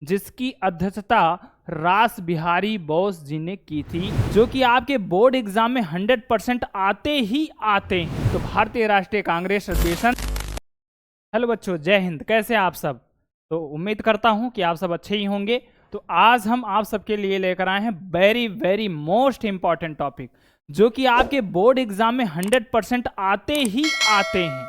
जिसकी अध्यक्षता रास बिहारी बोस जी ने की थी, जो कि आपके बोर्ड एग्जाम में 100% आते ही आते हैं। तो भारतीय राष्ट्रीय कांग्रेस अधिवेशन। हेलो बच्चों, जय हिंद। कैसे आप सब? तो उम्मीद करता हूं कि आप सब अच्छे ही होंगे। तो आज हम आप सबके लिए लेकर आए हैं very very most important topic, जो कि आपके बोर्ड एग्जाम में 100% आते ही आते हैं।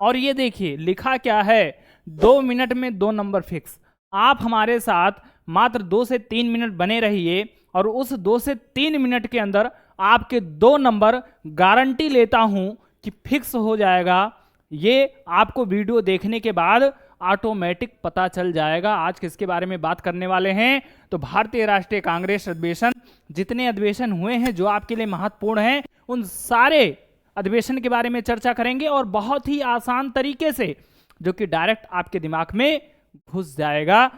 और ये देखिए लिखा क्या है, 2 मिनट में 2 नंबर फिक्स। आप हमारे साथ मात्र 2 से 3 मिनट बने रहिए और उस 2 से 3 मिनट के अंदर आपके 2 नंबर गारंटी लेता हूं कि फिक्स हो जाएगा। ये आपको वीडियो देखने के बाद ऑटोमेटिक पता चल जाएगा। आज किसके बारे में बात करने वाले हैं? तो भारतीय राष्ट्रीय कांग्रेस अधिवेशन, जितने अधिवेशन हुए हैं जो आपके लिए महत्वपूर्ण हैं, उन सारे अधिवेशन के बारे में चर्चा करेंगे और बहुत ही आसान तरीके से, जो कि डायरेक्ट आपके दिमाग में घुस जाएगा,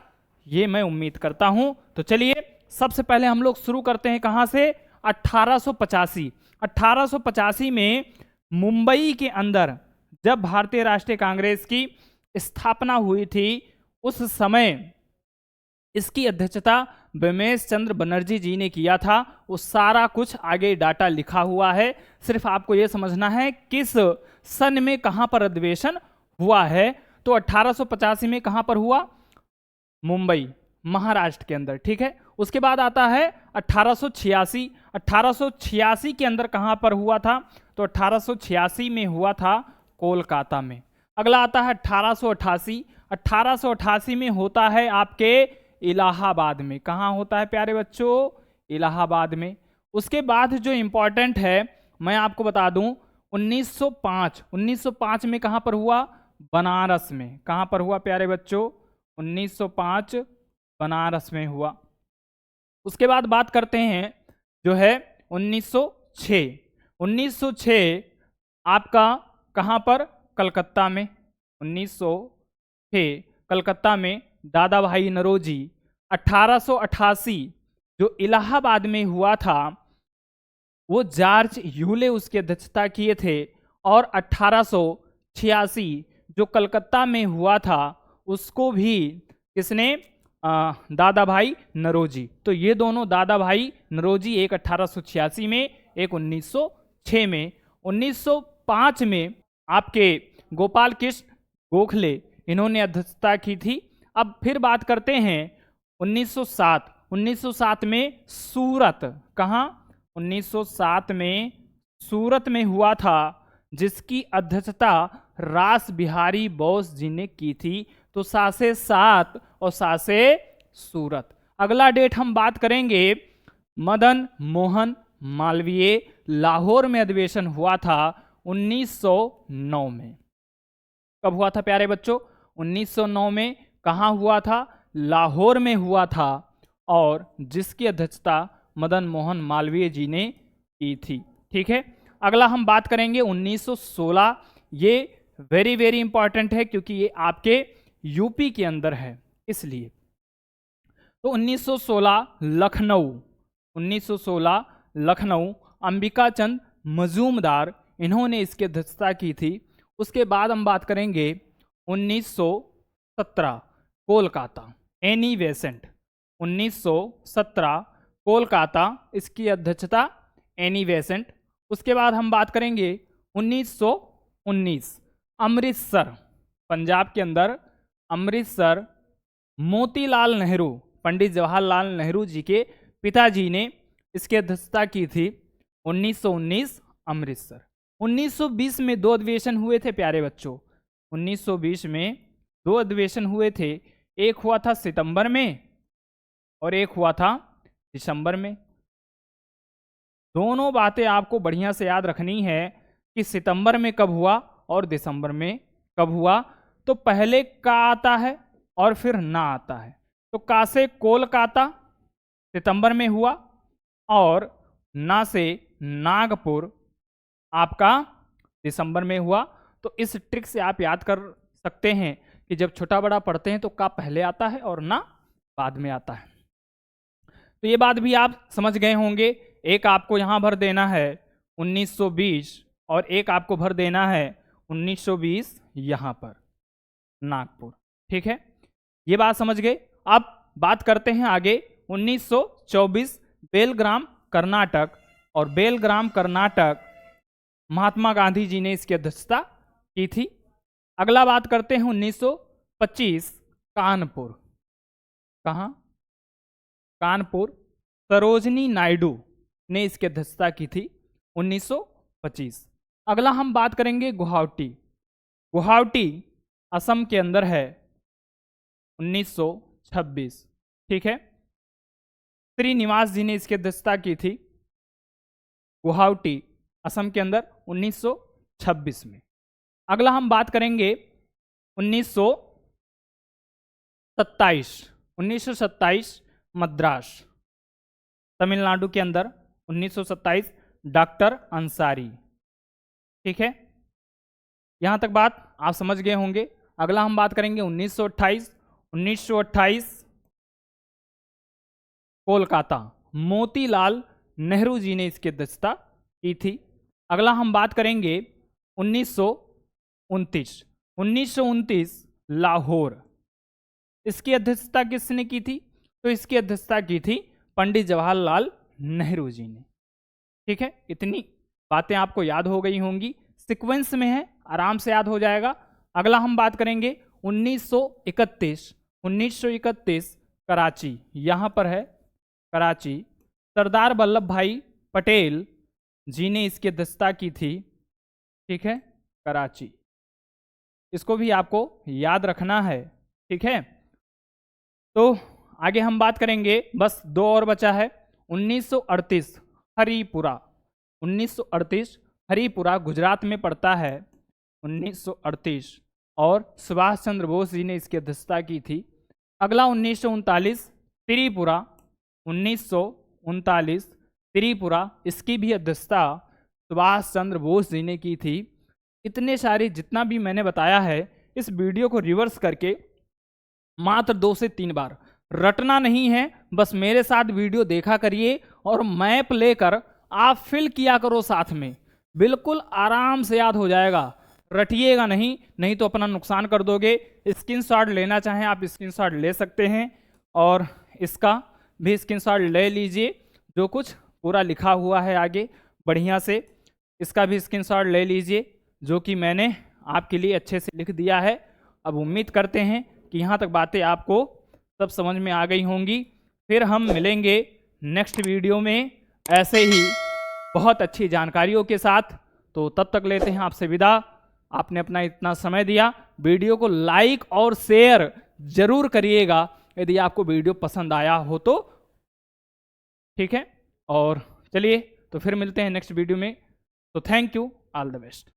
ये मैं उम्मीद करता हूं। तो चलिए सबसे पहले हम लोग शुरू करते हैं कहां से? 1885 में मुंबई के अंदर जब भारतीय राष्ट्रीय कांग्रेस की स्थापना हुई थी, उस समय इसकी अध्यक्षता बिमेश चंद्र बनर्जी जी ने किया था। वो सारा कुछ आगे डाटा लिखा हुआ है, सिर्फ आपको यह समझना है किस सन में कहां पर अधिवेशन हुआ है। तो 1885 में कहां पर हुआ? मुंबई, महाराष्ट्र के अंदर, ठीक है। उसके बाद आता है 1886। 1886 के अंदर कहां पर हुआ था? तो 1886 में हुआ था कोलकाता में। अगला आता है 1888। 1888 में होता है आपके इलाहाबाद में। कहां होता है प्यारे बच्चों? इलाहाबाद में। उसके बाद जो इंपॉर्टेंट है मैं आपको बता दूं, 1905 में कहां पर हुआ? बनारस में। कहां पर हुआ प्यारे बच्चों? 1905 बनारस में हुआ। उसके बाद बात करते हैं जो है 1906। 1906 आपका कहां पर? कलकत्ता में। 1906 कलकत्ता में दादा भाई नौरोजी। 1888 जो इलाहाबाद में हुआ था, वो जॉर्ज ह्यूले उसकी अध्यक्षता किए थे। और 1886 जो कलकत्ता में हुआ था, उसको भी किसने? दादा भाई नौरोजी। तो ये दोनों दादा भाई नौरोजी, एक 1886 में, एक 1906 में। 1905 में आपके गोपाल कृष्ण गोखले, इन्होंने अध्यक्षता की थी। अब फिर बात करते हैं 1907। 1907 में सूरत। कहां? 1907 में सूरत में हुआ था, जिसकी अध्यक्षता रास बिहारी बोस जी ने की थी। तो सासे सात और सासे सूरत। अगला डेट हम बात करेंगे मदन मोहन मालवीय। लाहौर में अधिवेशन हुआ था 1909 में। कब हुआ था प्यारे बच्चों? 1909 में। कहां हुआ था? लाहौर में हुआ था, और जिसकी अध्यक्षता मदन मोहन मालवीय जी ने की थी, ठीक है। अगला हम बात करेंगे 1916। ये वेरी वेरी इंपॉर्टेंट है क्योंकि ये आपके यूपी के अंदर है, इसलिए। तो 1916 लखनऊ। 1916 लखनऊ, अंबिका चंद मजूमदार, इन्होंने इसकी अध्यक्षता की थी। उसके बाद हम बात करेंगे 1917 कोलकाता, एनी बेसेंट। 1917 कोलकाता, इसकी अध्यक्षता एनी बेसेंट। उसके बाद हम बात करेंगे 1919 अमृतसर, पंजाब के अंदर अमृतसर। मोतीलाल नेहरू, पंडित जवाहरलाल नेहरू जी के पिताजी ने इसकी अध्यक्षता की थी। 1919 अमृतसर। 1920 में 2 अधिवेशन हुए थे प्यारे बच्चों। 1920 में 2 अधिवेशन हुए थे। एक हुआ था सितंबर में और एक हुआ था दिसंबर में। दोनों बातें आपको बढ़िया से याद रखनी है कि सितंबर में कब हुआ और दिसंबर में कब हुआ। तो पहले का आता है और फिर ना आता है। तो का से कोलकाता सितंबर में हुआ, और ना से नागपुर आपका दिसंबर में हुआ। तो इस ट्रिक से आप याद कर सकते हैं कि जब छोटा बड़ा पढ़ते हैं तो का पहले आता है और ना बाद में आता है। तो ये बात भी आप समझ गए होंगे। एक आपको यहां भर देना है 1920 और एक आपको भर देना है 1920 यहां पर नागपुर, ठीक है। ये बात समझ गए। अब बात करते हैं आगे 1924 बेलग्राम कर्नाटक, और बेलग्राम कर्नाटक महात्मा गांधी जी ने इसकी अध्यक्षता की थी। अगला बात करते हैं 1925 कानपुर। कहाँ? कानपुर, सरोजनी नायडू ने इसकी अध्यक्षता की थी 1925। अगला हम बात करेंगे गुवाहाटी। गुवाहाटी असम के अंदर है, 1926। ठीक है, श्रीनिवास जी ने इसकी अध्यक्षता की थी गुवाहाटी असम के अंदर 1926 में। अगला हम बात करेंगे 1927 मद्रास तमिलनाडु के अंदर 1927 डॉक्टर अंसारी। ठीक है, यहां तक बात आप समझ गए होंगे। अगला हम बात करेंगे 1928 कोलकाता, मोतीलाल नेहरू जी ने इसकी अध्यक्षता की थी। अगला हम बात करेंगे 1929 लाहौर, इसकी अध्यक्षता किसने की थी? तो इसकी अध्यक्षता की थी पंडित जवाहरलाल नेहरू जी ने। ठीक है, इतनी बातें आपको याद हो गई होंगी, सीक्वेंस में है, आराम से याद हो जाएगा। अगला हम बात करेंगे 1931 कराची, यहां पर है कराची, सरदार वल्लभ भाई पटेल जी ने इसकी अध्यक्षता की थी। ठीक है, कराची, इसको भी आपको याद रखना है। ठीक है, तो आगे हम बात करेंगे, बस 2 और बचा है। 1938 हरिपुरा, 1938 हरिपुरा गुजरात में पड़ता है, 1938, और सुभाष चंद्र बोस जी ने इसकी अध्यक्षता की थी। अगला 1939 त्रिपुरा, 1939 त्रिपुरा, इसकी भी अध्यक्षता सुभाष चंद्र बोस जी ने की थी। इतने सारे जितना भी मैंने बताया है, इस वीडियो को रिवर्स करके मात्र 2 से 3 बार, रटना नहीं है, बस मेरे साथ वीडियो देखा करिए और मैप लेकर आप फिल किया करो साथ में, बिल्कुल आराम से याद हो जाएगा। रटिएगा नहीं, नहीं तो अपना नुकसान कर दोगे। स्क्रीनशॉट लेना चाहें आप स्क्रीनशॉट ले सकते हैं, और इसका भी स्क्रीनशॉट ले लीजिए, जो कुछ पूरा लिखा हुआ है आगे बढ़िया से, इसका भी स्क्रीनशॉट ले लीजिए, जो कि मैंने आपके लिए अच्छे से लिख दिया है। अब उम्मीद करते हैं कि यहाँ तक बातें आपको सब समझ में आ गई होंगी। फिर हम मिलेंगे नेक्स्ट वीडियो में ऐसे ही बहुत अच्छी जानकारियों के साथ। तो तब तक लेते हैं आपसे विदा। आपने अपना इतना समय दिया, वीडियो को लाइक और शेयर जरूर करिएगा यदि आपको वीडियो पसंद आया हो तो। ठीक है, और चलिए तो फिर मिलते हैं नेक्स्ट वीडियो में। तो thank you, all the best.